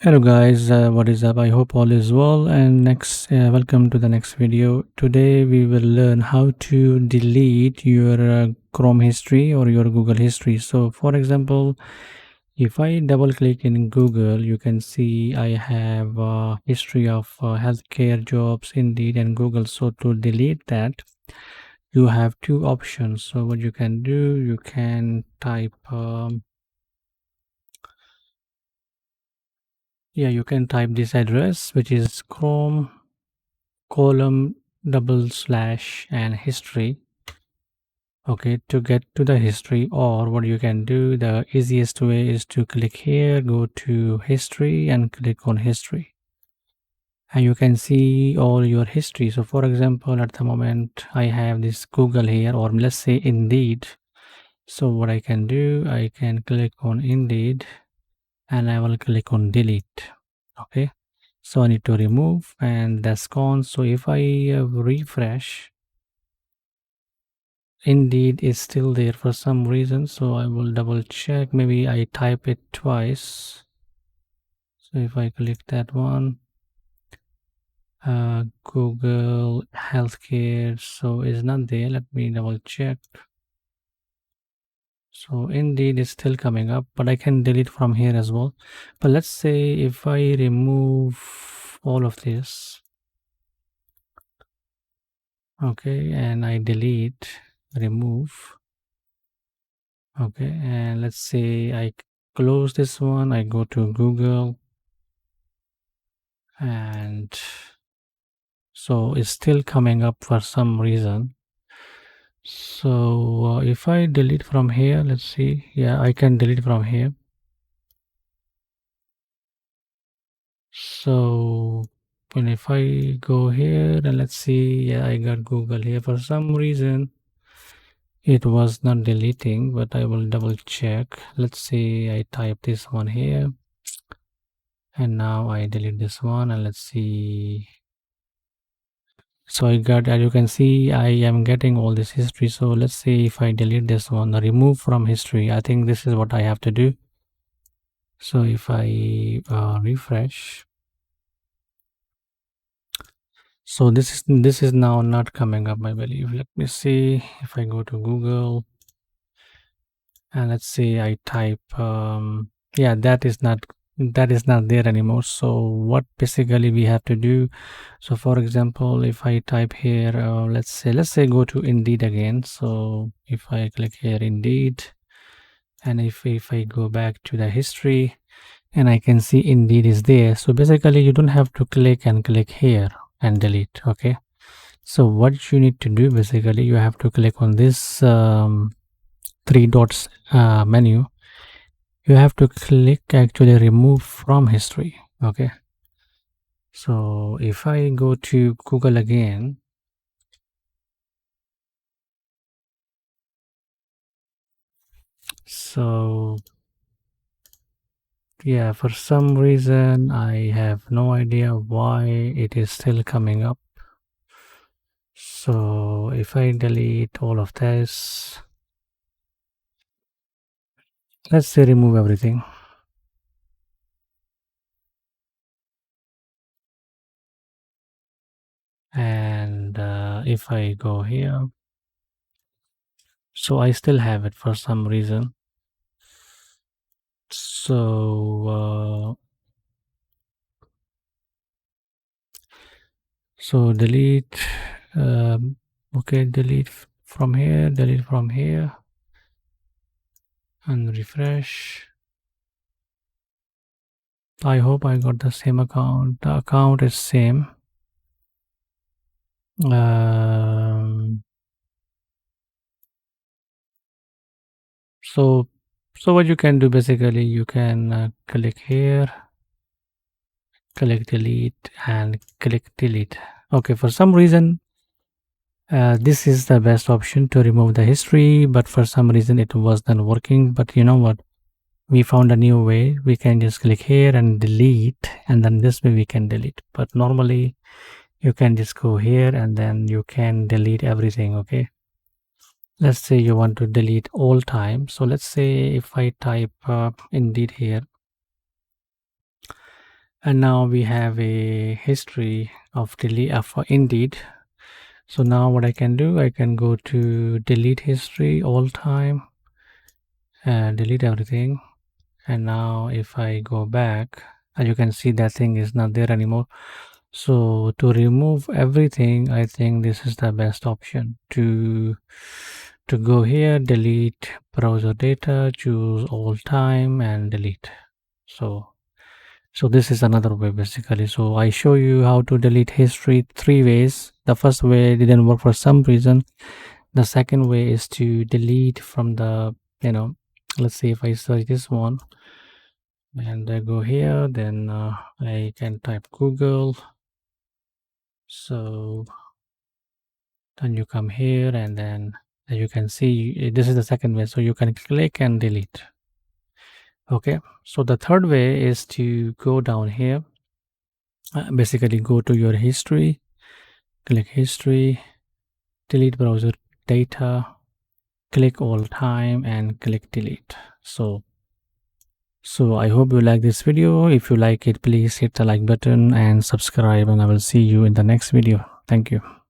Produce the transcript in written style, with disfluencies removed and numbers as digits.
Hello guys, what is up? I hope all is well. And welcome to the next video. Today we will learn how to delete your Chrome history or your Google history. So, for example, if I double click in Google, you can see I have a history of healthcare jobs, Indeed, and Google. So, to delete that, you have two options. So, what you can do, you can type. You can type this address, which is Chrome column double slash and history. Okay, to get to the history, or what you can do, the easiest way is to click here, go to history and click on history, and you can see all your history. So for example, at the moment I have this Google here, or let's say Indeed. So what I can do, I can click on Indeed and I will click on delete. Okay, so I need to remove and that's gone. So if I refresh, Indeed is still there for some reason, so I will double check. Maybe I type it twice. So if I click that one, Google Healthcare, so it's not there. Let me double check. So Indeed is still coming up, but I can delete from here as well. But let's say if I remove all of this, okay, and I delete, remove, okay, and let's say I close this one, I go to Google, and so it's still coming up for some reason. So if I delete from here, let's see, yeah, I can delete from here. So when if I go here and let's see, yeah, I got Google here. For some reason it was not deleting, but I will double check. Let's see, I type this one here and now I delete this one, and let's see. So I got, as you can see, I am getting all this history. So let's say if I delete this one, remove from history, I think this is what I have to do. So if I refresh, so this is now not coming up, I believe. Let me see if I go to Google and let's say I type yeah, that is not there anymore. So what basically we have to do, so for example, if I type here, let's say go to Indeed again. So if I click here Indeed, and if I go back to the history, and I can see Indeed is there. So basically you don't have to click and click here and delete. Okay, so what you need to do, basically you have to click on this three dots menu. You have to click actually remove from history. Okay, so if I go to Google again, so yeah, for some reason I have no idea why it is still coming up. So if I delete all of this, let's say remove everything, and if I go here, so I still have it for some reason. So delete, okay, from here, delete from here, and refresh. I hope I got the same account. The account is same. um, so what you can do, basically you can click here, click delete, and click delete. Okay, for some reason this is the best option to remove the history, but for some reason it was not working. But you know what, we found a new way. We can just click here and delete, and then this way we can delete. But normally you can just go here and then you can delete everything. Okay, let's say you want to delete all time. So let's say if I type Indeed here, And now we have a history of delete for Indeed. So now what I can do, I can go to delete history all time and delete everything. And now if I go back, as you can see, that thing is not there anymore. So to remove everything, I think this is the best option. To go here, delete browser data, choose all time and delete. So this is another way basically. So I show you how to delete history three ways. The first way didn't work for some reason. The second way is to delete from the, let's see, if I search this one and I go here, then I can type Google. So then you come here, and then as you can see, this is the second way. So you can click and delete. Okay, so the third way is to go down here, basically go to your history, click history, delete browser data, click all time and click delete. So I hope you like this video. If you like it, please hit the like button and subscribe, and I will see you in the next video. Thank you.